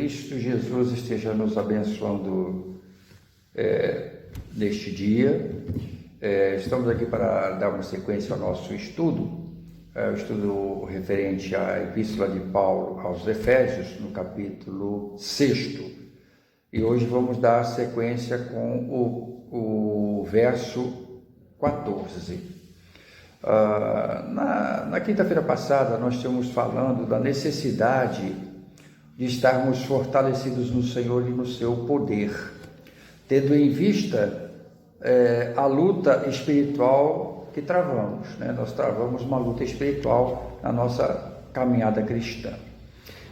Cristo Jesus esteja nos abençoando neste dia. Estamos aqui para dar uma sequência ao nosso estudo, o estudo referente à Epístola de Paulo aos Efésios, no capítulo 6. E hoje vamos dar sequência com o verso 14. Na quinta-feira passada, nós estamos falando da necessidade de estarmos fortalecidos no Senhor e no seu poder, tendo em vista a luta espiritual que travamos, né? Nós travamos uma luta espiritual na nossa caminhada cristã.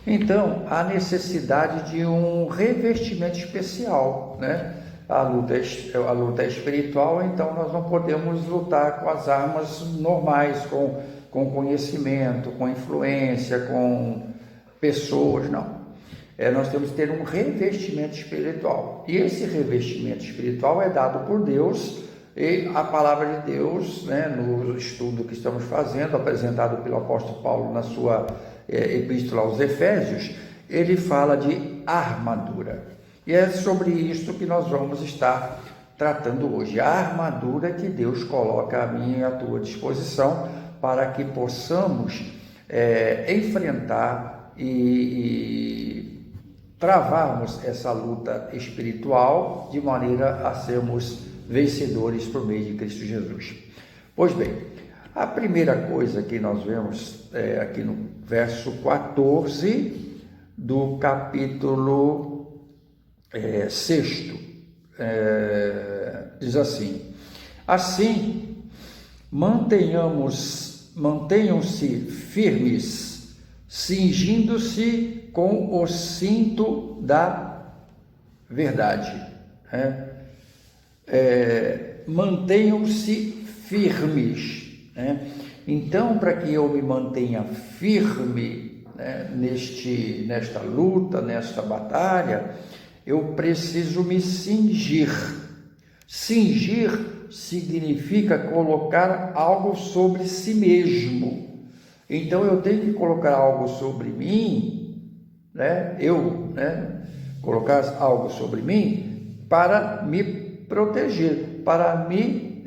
Então, há necessidade de um revestimento especial, né? A luta é espiritual, então nós não podemos lutar com as armas normais, com conhecimento, com influência, com pessoas, não. Nós temos que ter um revestimento espiritual. E esse revestimento espiritual é dado por Deus, e a palavra de Deus, né, no estudo que estamos fazendo, apresentado pelo apóstolo Paulo na sua epístola aos Efésios, ele fala de armadura. E é sobre isso que nós vamos estar tratando hoje, a armadura que Deus coloca à minha e à tua disposição para que possamos enfrentar e travarmos essa luta espiritual de maneira a sermos vencedores por meio de Cristo Jesus. Pois bem, a primeira coisa que nós vemos aqui no verso 14 do capítulo 6, diz assim, mantenham-se firmes, cingindo-se com o cinto da verdade. Mantenham-se firmes. Então, para que eu me mantenha firme, nesta luta, nesta batalha, eu preciso me cingir. Cingir significa colocar algo sobre si mesmo. Então eu tenho que colocar algo sobre mim, colocar algo sobre mim para me proteger, para me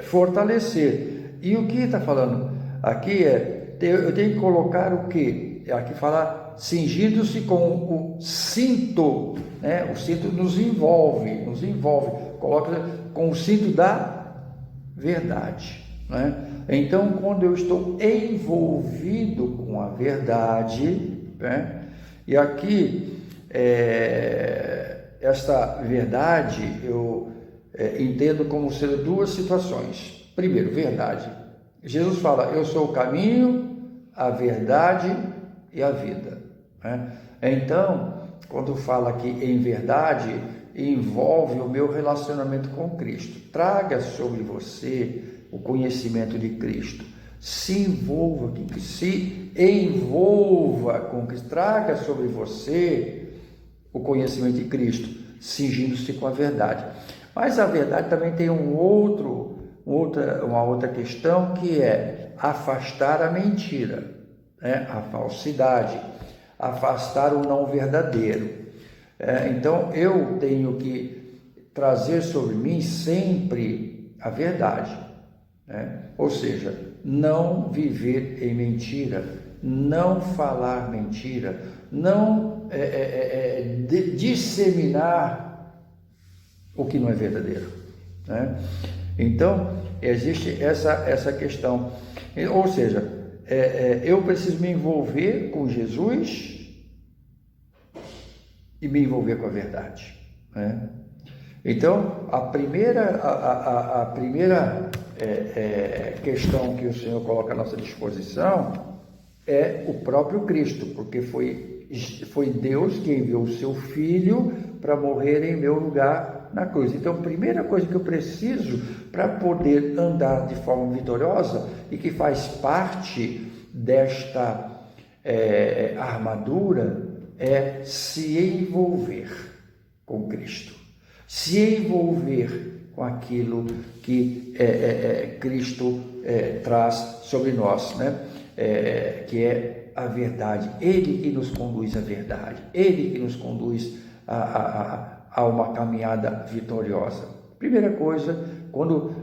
fortalecer. E o que está falando aqui eu tenho que colocar o quê? Aqui fala cingindo-se com o cinto, né? O cinto nos envolve, coloca com o cinto da verdade, né? Então, quando eu estou envolvido com a verdade, né? E aqui, esta verdade eu entendo como sendo duas situações. Primeiro, verdade. Jesus fala, eu sou o caminho, a verdade e a vida. Então, quando fala aqui em verdade, envolve o meu relacionamento com Cristo. Traga sobre você o conhecimento de Cristo. Se envolva com Cristo. Traga sobre você o conhecimento de Cristo, cingindo-se com a verdade. Mas a verdade também tem uma outra questão, que é afastar a mentira, a falsidade, afastar o não verdadeiro. Então eu tenho que trazer sobre mim sempre a verdade, ou seja, não viver em mentira, não falar mentira, não disseminar o que não é verdadeiro. Então existe essa questão, ou seja, eu preciso me envolver com Jesus e me envolver com a verdade. Então, a primeira questão que o Senhor coloca à nossa disposição é o próprio Cristo, porque foi Deus que enviou o seu Filho para morrer em meu lugar na cruz. Então, a primeira coisa que eu preciso para poder andar de forma vitoriosa e que faz parte desta armadura é se envolver com Cristo, se envolver com aquilo que Cristo traz sobre nós, né? Que é a verdade, Ele que nos conduz à verdade, Ele que nos conduz a uma caminhada vitoriosa. Primeira coisa, quando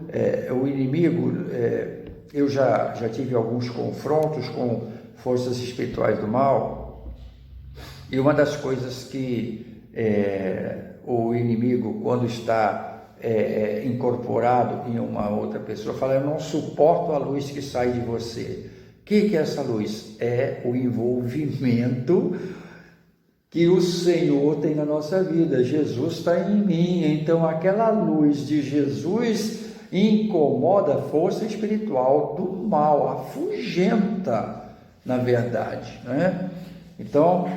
o inimigo, eu já tive alguns confrontos com forças espirituais do mal, e uma das coisas que o inimigo, quando está incorporado em uma outra pessoa, fala: eu não suporto a luz que sai de você. O que é essa luz? É o envolvimento que o Senhor tem na nossa vida. Jesus está em mim, então aquela luz de Jesus incomoda a força espiritual do mal, afugenta, na verdade, né? Então,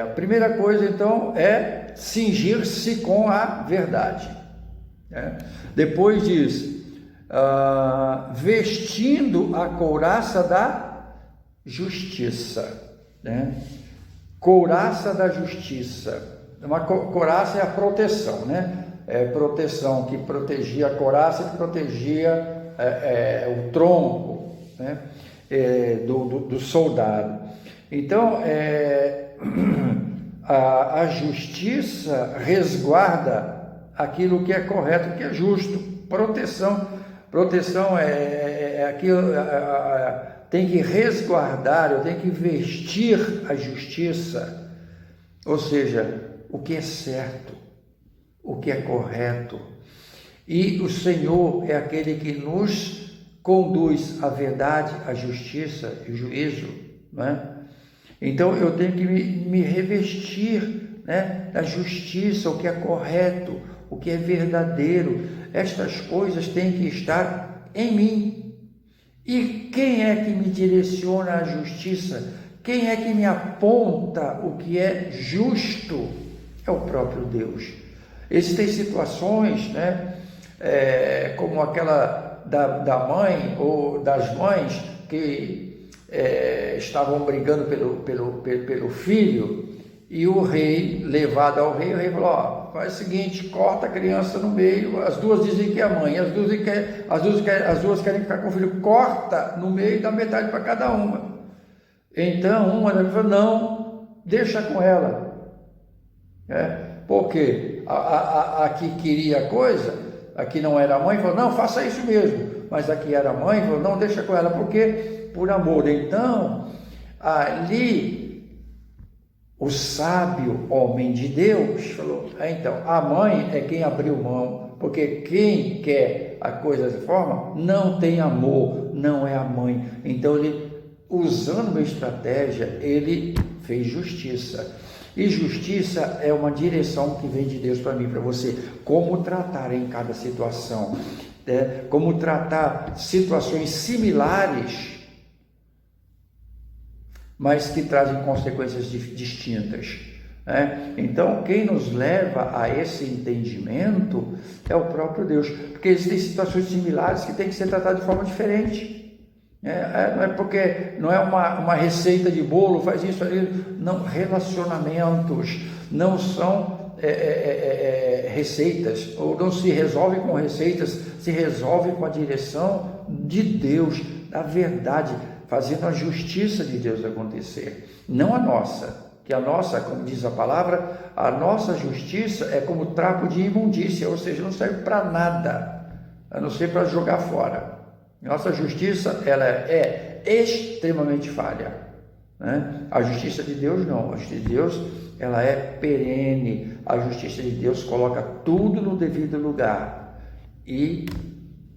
a primeira coisa, então, é cingir-se com a verdade, né? Depois diz, vestindo a couraça da justiça, né? Couraça da justiça. Uma couraça é a proteção, né? Proteção que protegia a couraça, que protegia o tronco, né? Do soldado. Então, a justiça resguarda aquilo que é correto, que é justo. Proteção é aquilo, tem que resguardar, eu tenho que vestir a justiça, ou seja, o que é certo, o que é correto. E o Senhor é aquele que nos conduz à verdade, à justiça e ao juízo, né? Então eu tenho que me revestir, né, da justiça, o que é correto, o que é verdadeiro. Estas coisas têm que estar em mim. E quem é que me direciona à justiça? Quem é que me aponta o que é justo? É o próprio Deus. Existem situações, né, como aquela da mãe ou das mães que estavam brigando pelo filho, e o rei, levado ao rei, o rei falou: faz o seguinte, corta a criança no meio, as duas dizem que é a mãe, as duas querem ficar com o filho, corta no meio e dá metade para cada uma. Então uma delas falou: não, deixa com ela, porque a que queria coisa, a que não era a mãe, falou: não, faça isso mesmo, mas a que era a mãe falou: não, deixa com ela, porque por amor. Então ali o sábio homem de Deus falou: então, a mãe é quem abriu mão, porque quem quer a coisa dessa forma não tem amor, não é a mãe. Então ele, usando uma estratégia, ele fez justiça. E justiça é uma direção que vem de Deus para mim, para você, como tratar em cada situação, como tratar situações similares, mas que trazem consequências distintas, né? Então, quem nos leva a esse entendimento é o próprio Deus, porque existem situações similares que têm que ser tratadas de forma diferente. Não é porque não é uma receita de bolo, faz isso ali, não. Relacionamentos não são receitas, ou não se resolve com receitas, se resolve com a direção de Deus, da verdade, fazendo a justiça de Deus acontecer, não a nossa, que a nossa, como diz a palavra, a nossa justiça é como trapo de imundícia, ou seja, não serve para nada, a não ser para jogar fora. Nossa justiça, ela é extremamente falha, né? A justiça de Deus não, a justiça de Deus, ela é perene, a justiça de Deus coloca tudo no devido lugar e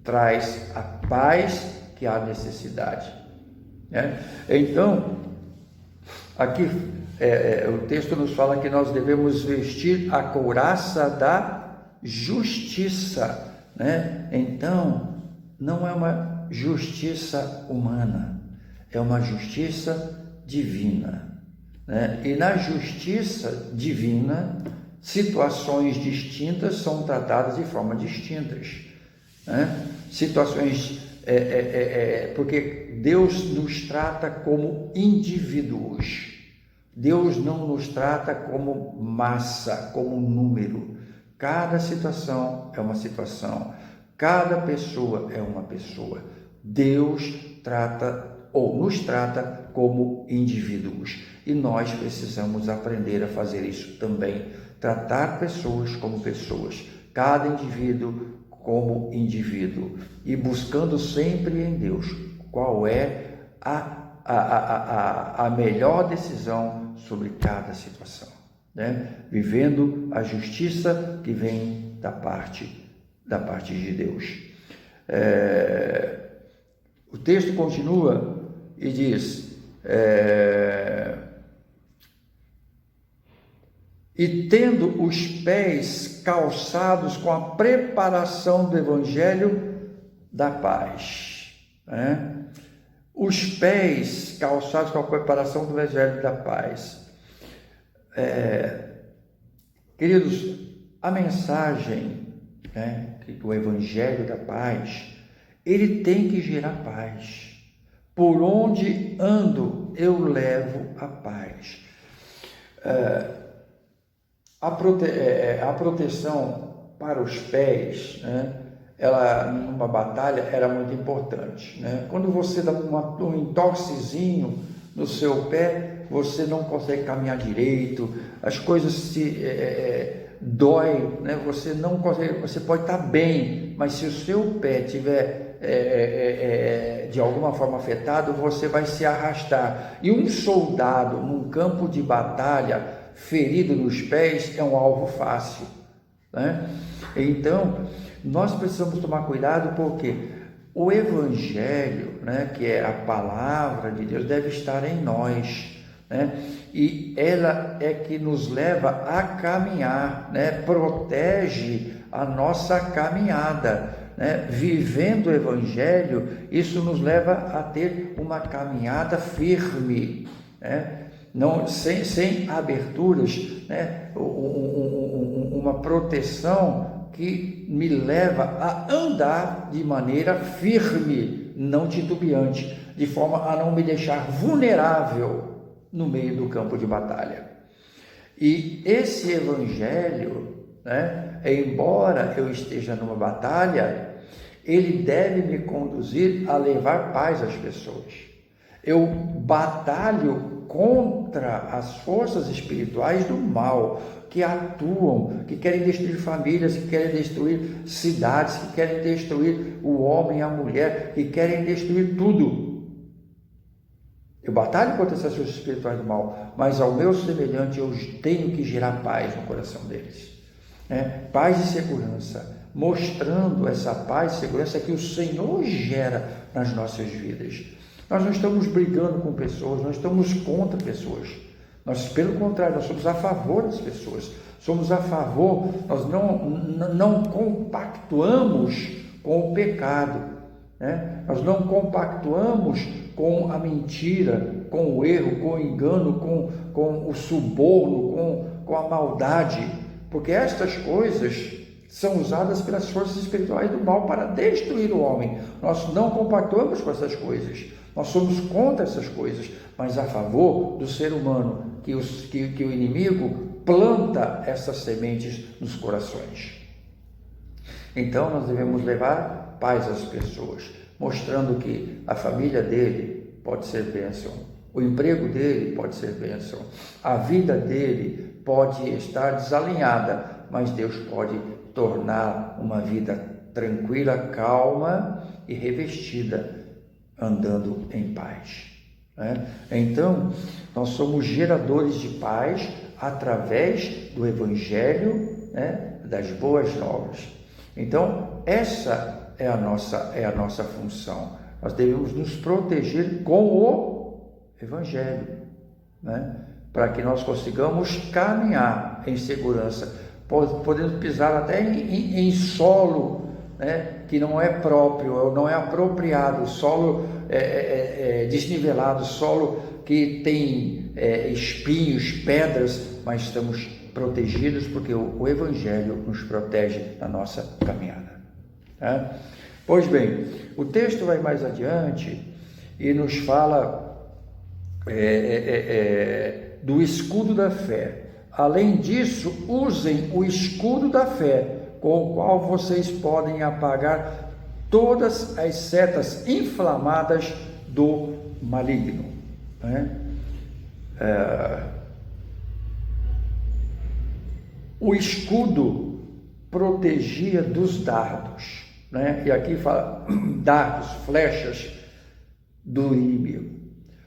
traz a paz que há necessidade. Então, aqui o texto nos fala que nós devemos vestir a couraça da justiça, né? Então, não é uma justiça humana, é uma justiça divina, né? E na justiça divina, situações distintas são tratadas de forma distintas, né? Situações porque Deus nos trata como indivíduos. Deus não nos trata como massa, como número. Cada situação é uma situação. Cada pessoa é uma pessoa. Deus trata ou nos trata como indivíduos. E nós precisamos aprender a fazer isso também, tratar pessoas como pessoas, cada indivíduo como indivíduo, e buscando sempre em Deus qual é a melhor decisão sobre cada situação, né? Vivendo a justiça que vem da parte de Deus. O texto continua e diz: e tendo os pés calçados com a preparação do Evangelho da paz, né? Os pés calçados com a preparação do Evangelho da paz. Queridos, a mensagem, né, o Evangelho da paz, ele tem que gerar paz. Por onde ando, eu levo a paz. A proteção para os pés, né, ela numa batalha era muito importante, né? Quando você dá um entorcezinho no seu pé, você não consegue caminhar direito, as coisas se dói, né? Você não consegue, você pode estar bem, mas se o seu pé tiver de alguma forma afetado, você vai se arrastar. E um soldado num campo de batalha ferido nos pés é um alvo fácil, né? Então nós precisamos tomar cuidado, porque o Evangelho, né, que é a palavra de Deus, deve estar em nós, né? E ela é que nos leva a caminhar, né? Protege a nossa caminhada, né? Vivendo o Evangelho, isso nos leva a ter uma caminhada firme, né? Não, sem aberturas, né? Uma proteção que me leva a andar de maneira firme, não titubeante, de forma a não me deixar vulnerável no meio do campo de batalha. E esse Evangelho, né, embora eu esteja numa batalha, ele deve me conduzir a levar paz às pessoas. Eu batalho contra as forças espirituais do mal, que atuam, que querem destruir famílias, que querem destruir cidades, que querem destruir o homem e a mulher, que querem destruir tudo. Eu batalho contra essas forças espirituais do mal, mas ao meu semelhante eu tenho que gerar paz no coração deles, né? Paz e segurança, mostrando essa paz e segurança que o Senhor gera nas nossas vidas. Nós não estamos brigando com pessoas, nós estamos contra pessoas. Nós, pelo contrário, nós somos a favor das pessoas. Somos a favor, nós não compactuamos com o pecado, né? Nós não compactuamos com a mentira, com o erro, com o engano, com o suborno, com a maldade, porque estas coisas são usadas pelas forças espirituais do mal para destruir o homem. Nós não compactuamos com essas coisas, nós somos contra essas coisas, mas a favor do ser humano, que o inimigo planta essas sementes nos corações. Então nós devemos levar paz às pessoas, mostrando que a família dele pode ser bênção, o emprego dele pode ser bênção, a vida dele pode estar desalinhada, mas Deus pode tornar uma vida tranquila, calma e revestida, andando em paz, né? Então, nós somos geradores de paz através do Evangelho, né, das boas novas. Então, essa é a nossa função. Nós devemos nos proteger com o Evangelho, né, para que nós consigamos caminhar em segurança, podendo pisar até em solo, né, que não é próprio, não é apropriado, solo desnivelado, solo que tem espinhos, pedras, mas estamos protegidos porque o Evangelho nos protege na nossa caminhada, né? Pois bem, o texto vai mais adiante e nos fala do escudo da fé. Além disso, usem o escudo da fé, com o qual vocês podem apagar todas as setas inflamadas do maligno, né? O escudo protegia dos dardos, né? E aqui fala dardos, flechas do inimigo.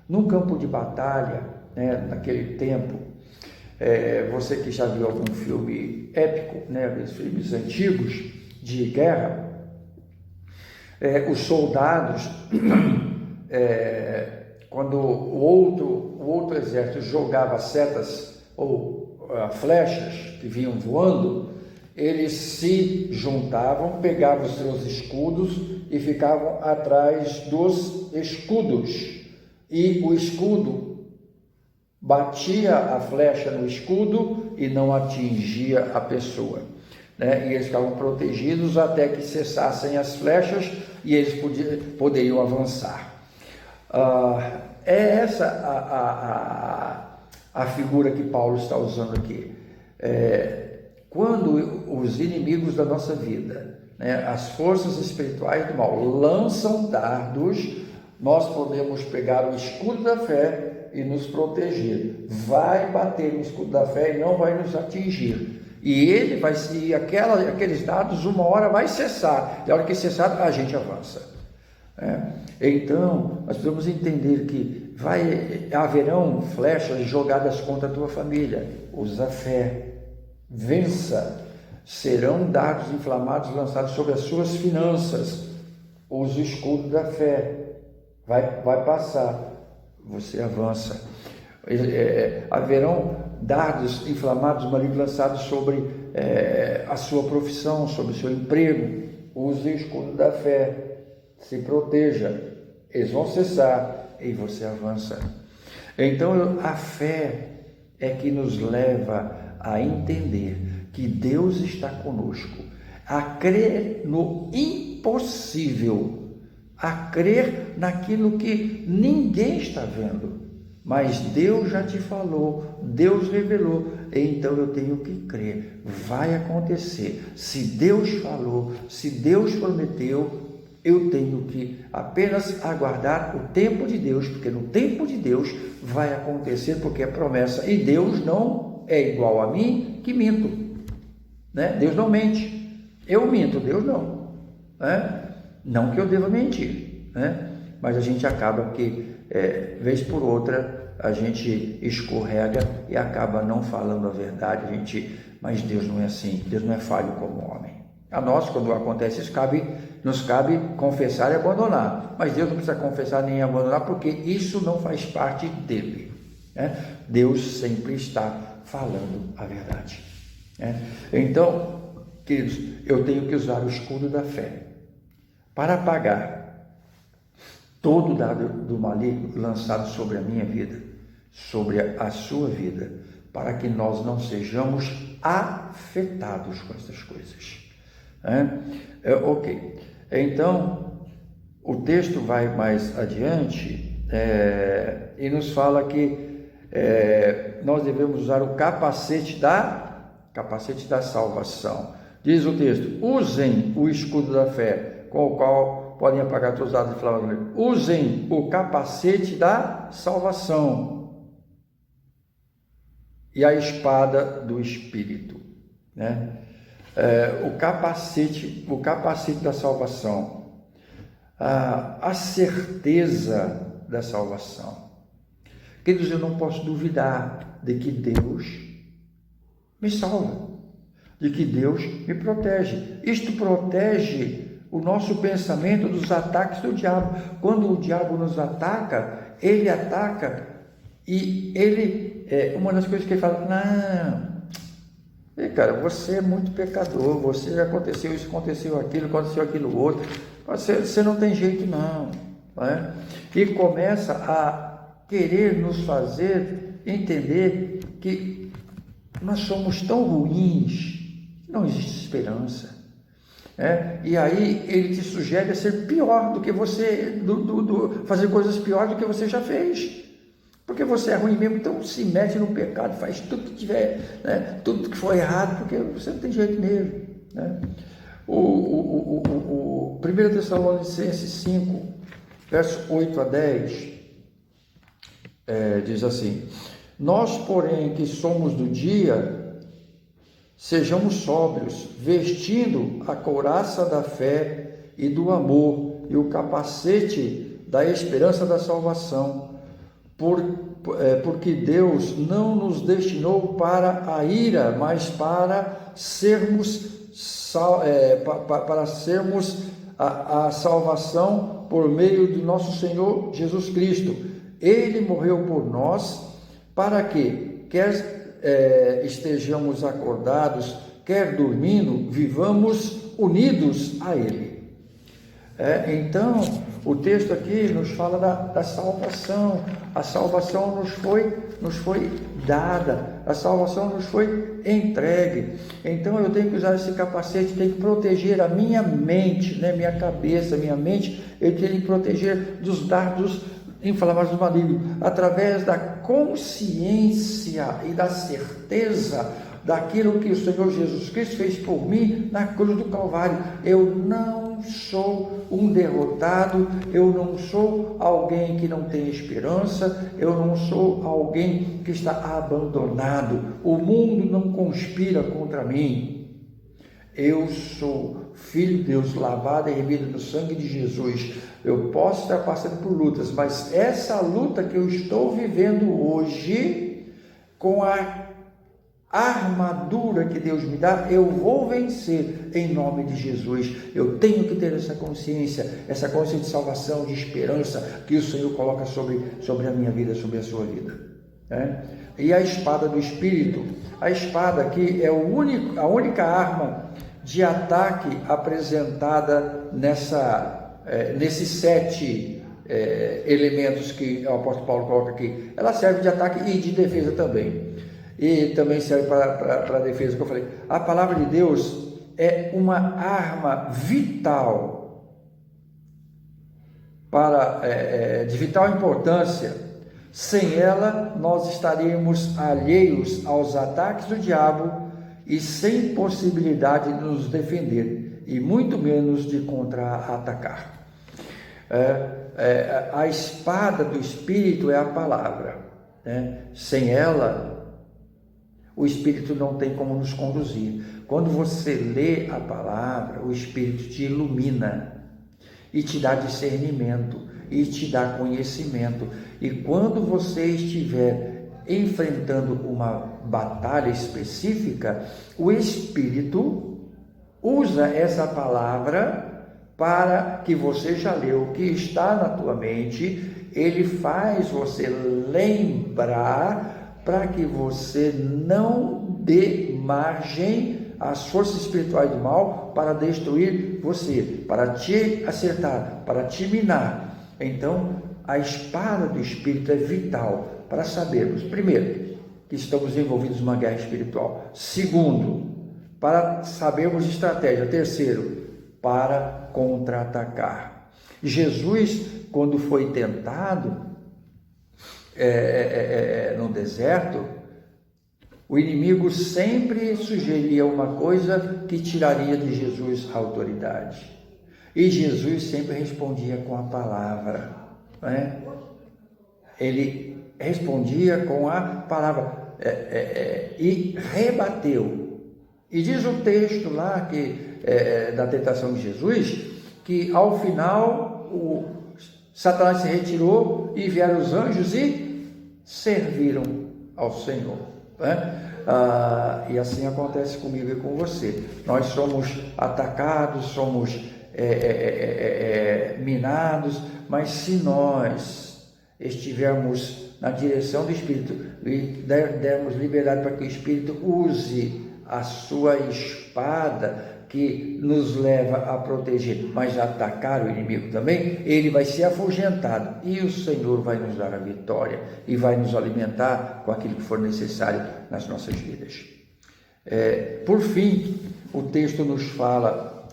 Num campo de batalha, né, naquele tempo, você que já viu algum filme épico, né, aqueles filmes antigos de guerra, os soldados, quando o outro exército jogava setas ou flechas que vinham voando, eles se juntavam, pegavam os seus escudos e ficavam atrás dos escudos. E o escudo batia a flecha no escudo e não atingia a pessoa, né? E eles ficavam protegidos até que cessassem as flechas e eles poderiam avançar. É essa a figura que Paulo está usando aqui. Quando os inimigos da nossa vida, né, as forças espirituais do mal, lançam dardos, nós podemos pegar o escudo da fé e nos proteger. Vai bater no escudo da fé e não vai nos atingir. E ele vai se aqueles dardos uma hora vai cessar. E a hora que cessar, a gente avança. Então, nós precisamos entender que haverão flechas jogadas contra a tua família. Usa fé. Vença. Serão dardos inflamados lançados sobre as suas finanças. Use o escudo da fé. Vai passar. Você avança. Haverão dardos inflamados, malignos, lançados sobre a sua profissão, sobre o seu emprego. Use o escudo da fé. Se proteja. Eles vão cessar e você avança. Então, a fé é que nos leva a entender que Deus está conosco, a crer no impossível, a crer naquilo que ninguém está vendo, mas Deus já te falou, Deus revelou, então eu tenho que crer, vai acontecer. Se Deus falou, se Deus prometeu, eu tenho que apenas aguardar o tempo de Deus, porque no tempo de Deus vai acontecer, porque é promessa, e Deus não é igual a mim que minto, né? Deus não mente, eu minto, Deus não, né? Não que eu deva mentir, né? Mas a gente acaba que, vez por outra, a gente escorrega e acaba não falando a verdade, mas Deus não é assim, Deus não é falho como homem. A nós, quando acontece isso, nos cabe confessar e abandonar, mas Deus não precisa confessar nem abandonar, porque isso não faz parte dele, né? Deus sempre está falando a verdade, né? Então, queridos, eu tenho que usar o escudo da fé para apagar todo o dado do maligno lançado sobre a minha vida, sobre a sua vida, para que nós não sejamos afetados com essas coisas. Ok, então o texto vai mais adiante e nos fala que nós devemos usar o capacete da salvação. Diz o texto: usem o escudo da fé, com o qual podem apagar todos os dados inflamados. Usem o capacete da salvação e a espada do Espírito, né? O capacete da salvação, a certeza da salvação. Queridos, eu não posso duvidar de que Deus me salva, de que Deus me protege. Isto protege o nosso pensamento dos ataques do diabo. Quando o diabo nos ataca, ele ataca e ele, uma das coisas que ele fala, não, cara, você é muito pecador, você aconteceu isso, aconteceu aquilo outro, você não tem jeito não, né? E começa a querer nos fazer entender que nós somos tão ruins que não existe esperança, né? E aí ele te sugere a ser pior do que você, fazer coisas piores do que você já fez. Porque você é ruim mesmo, então se mete no pecado, faz tudo que tiver, né? Tudo que for errado, porque você não tem jeito mesmo, né? 1 Tessalonicenses 5, verso 8 a 10, diz assim: nós, porém, que somos do dia, sejamos sóbrios, vestindo a couraça da fé e do amor e o capacete da esperança da salvação, porque Deus não nos destinou para a ira, mas para sermos a salvação por meio do nosso Senhor Jesus Cristo. Ele morreu por nós para que, quer estejamos acordados, quer dormindo, vivamos unidos a Ele. Então, o texto aqui nos fala da salvação. A salvação nos foi dada, a salvação nos foi entregue. Então, eu tenho que usar esse capacete, tenho que proteger a minha mente, né? Minha cabeça, minha mente, eu tenho que proteger dos dardos inflamados do maligno, através da consciência e da certeza daquilo que o Senhor Jesus Cristo fez por mim na cruz do Calvário. Eu não sou um derrotado, eu não sou alguém que não tem esperança, eu não sou alguém que está abandonado. O mundo não conspira contra mim. Eu sou filho de Deus, lavado e remido no sangue de Jesus. Eu posso estar passando por lutas, mas essa luta que eu estou vivendo hoje, com a armadura que Deus me dá, eu vou vencer em nome de Jesus. Eu tenho que ter essa consciência de salvação, de esperança que o Senhor coloca sobre a minha vida, sobre a sua vida. E a espada do Espírito, a espada aqui é a única arma de ataque apresentada nesses 7 elementos que o apóstolo Paulo coloca aqui. Ela serve de ataque e de defesa também. E também serve para a defesa, que eu falei. A palavra de Deus é uma arma vital, de vital importância. Sem ela, nós estaríamos alheios aos ataques do diabo e sem possibilidade de nos defender, e muito menos de contra-atacar. A espada do Espírito é a palavra, né? Sem ela, o Espírito não tem como nos conduzir. Quando você lê a palavra, o Espírito te ilumina e te dá discernimento e te dá conhecimento. E quando você estiver enfrentando uma batalha específica, o Espírito usa essa palavra para que você já leu, que está na tua mente, ele faz você lembrar, para que você não dê margem às forças espirituais do mal para destruir você, para te acertar, para te minar. Então, a espada do Espírito é vital para sabermos, primeiro, que estamos envolvidos numa guerra espiritual. Segundo, para sabermos estratégia. Terceiro, para contra-atacar. Jesus, quando foi tentado no deserto, o inimigo sempre sugeria uma coisa que tiraria de Jesus a autoridade. E Jesus sempre respondia com a palavra, né? Ele respondia com a palavra e rebateu. E diz o texto lá da tentação de Jesus, que ao final Satanás se retirou e vieram os anjos e serviram ao Senhor, né? E assim acontece comigo e com você. Nós somos atacados, somos minados, mas se nós estivermos na direção do Espírito e dermos liberdade para que o Espírito use a sua espada, que nos leva a proteger, mas a atacar o inimigo também, ele vai ser afugentado e o Senhor vai nos dar a vitória e vai nos alimentar com aquilo que for necessário nas nossas vidas. Por fim, o texto nos fala: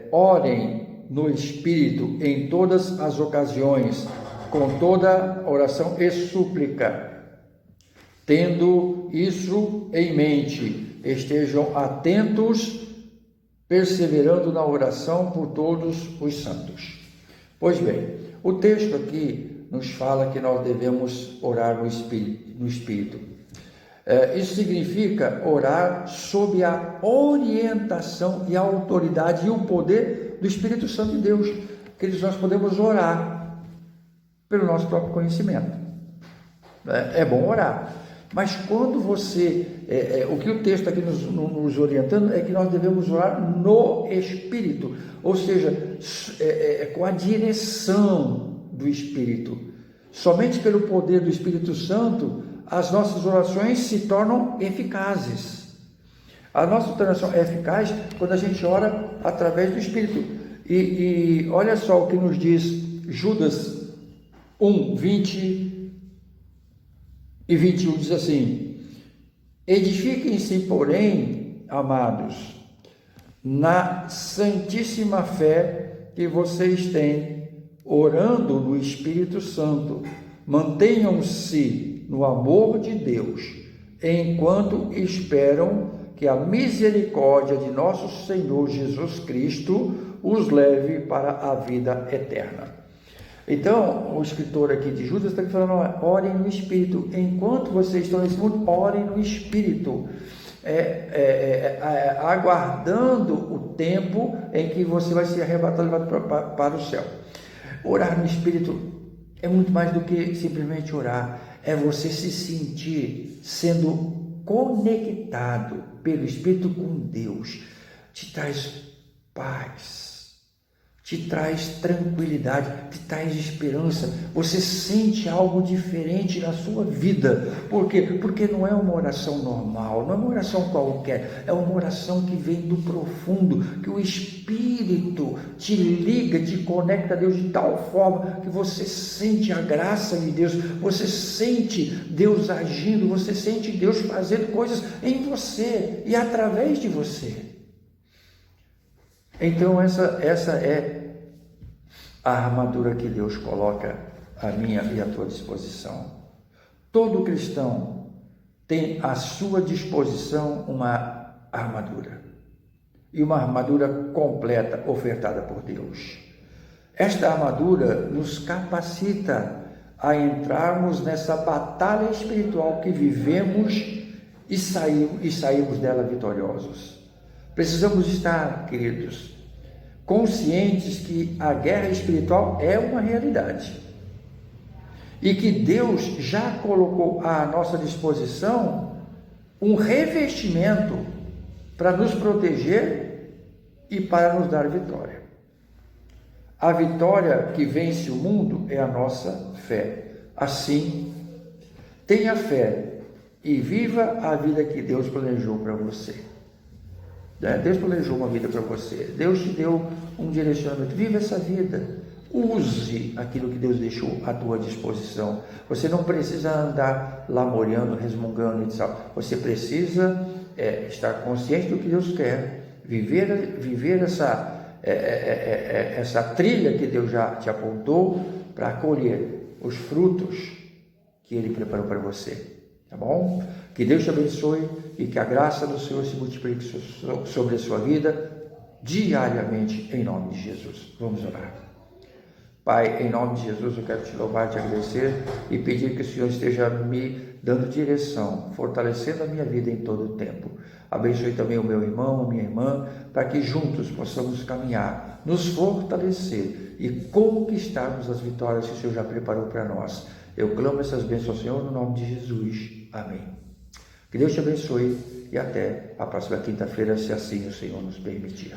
orem no Espírito em todas as ocasiões, com toda oração e súplica. Tendo isso em mente, estejam atentos, perseverando na oração por todos os santos. Pois bem, o texto aqui nos fala que nós devemos orar no Espírito. Isso significa orar sob a orientação e a autoridade e o poder do Espírito Santo de Deus. Queridos, nós podemos orar pelo nosso próprio conhecimento. É bom orar. Mas quando você, o que o texto aqui nos orientando é que nós devemos orar no Espírito, ou seja, com a direção do Espírito. Somente pelo poder do Espírito Santo, as nossas orações se tornam eficazes. A nossa oração é eficaz quando a gente ora através do Espírito. E olha só o que nos diz Judas 1, 20 e 21, diz assim: edifiquem-se, porém, amados, na santíssima fé que vocês têm, orando no Espírito Santo. Mantenham-se no amor de Deus, enquanto esperam que a misericórdia de nosso Senhor Jesus Cristo os leve para a vida eterna. Então, o escritor aqui de Judas está falando: orem no Espírito. Enquanto vocês estão nesse mundo, orem no Espírito, aguardando o tempo em que você vai ser arrebatado para o céu. Orar no Espírito é muito mais do que simplesmente orar. É você se sentir sendo conectado pelo Espírito com Deus. Te traz paz, te traz tranquilidade, te traz esperança. Você sente algo diferente na sua vida. Por quê? Porque não é uma oração normal, não é uma oração qualquer, é uma oração que vem do profundo, que o Espírito te liga, te conecta a Deus de tal forma que você sente a graça de Deus, você sente Deus agindo, você sente Deus fazendo coisas em você e através de você. Então essa é a armadura que Deus coloca à minha e à tua disposição. Todo cristão tem à sua disposição uma armadura, e uma armadura completa ofertada por Deus. Esta armadura nos capacita a entrarmos nessa batalha espiritual que vivemos e saímos dela vitoriosos. Precisamos estar, queridos, conscientes que a guerra espiritual é uma realidade e que Deus já colocou à nossa disposição um revestimento para nos proteger e para nos dar vitória. A vitória que vence o mundo é a nossa fé. Assim, tenha fé e viva a vida que Deus planejou para você. Deus planejou uma vida para você. Deus te deu um direcionamento. Viva essa vida. Use aquilo que Deus deixou à tua disposição. Você não precisa andar lamoriando, resmungando e tal. Você precisa estar consciente do que Deus quer. Viver essa trilha que Deus já te apontou para colher os frutos que Ele preparou para você. Tá bom? Que Deus te abençoe e que a graça do Senhor se multiplique sobre a sua vida diariamente, em nome de Jesus. Vamos orar. Pai, em nome de Jesus, eu quero te louvar, te agradecer e pedir que o Senhor esteja me dando direção, fortalecendo a minha vida em todo o tempo. Abençoe também o meu irmão, a minha irmã, para que juntos possamos caminhar, nos fortalecer e conquistarmos as vitórias que o Senhor já preparou para nós. Eu clamo essas bênçãos ao Senhor no nome de Jesus. Amém. Que Deus te abençoe e até a próxima quinta-feira, se assim o Senhor nos permitir.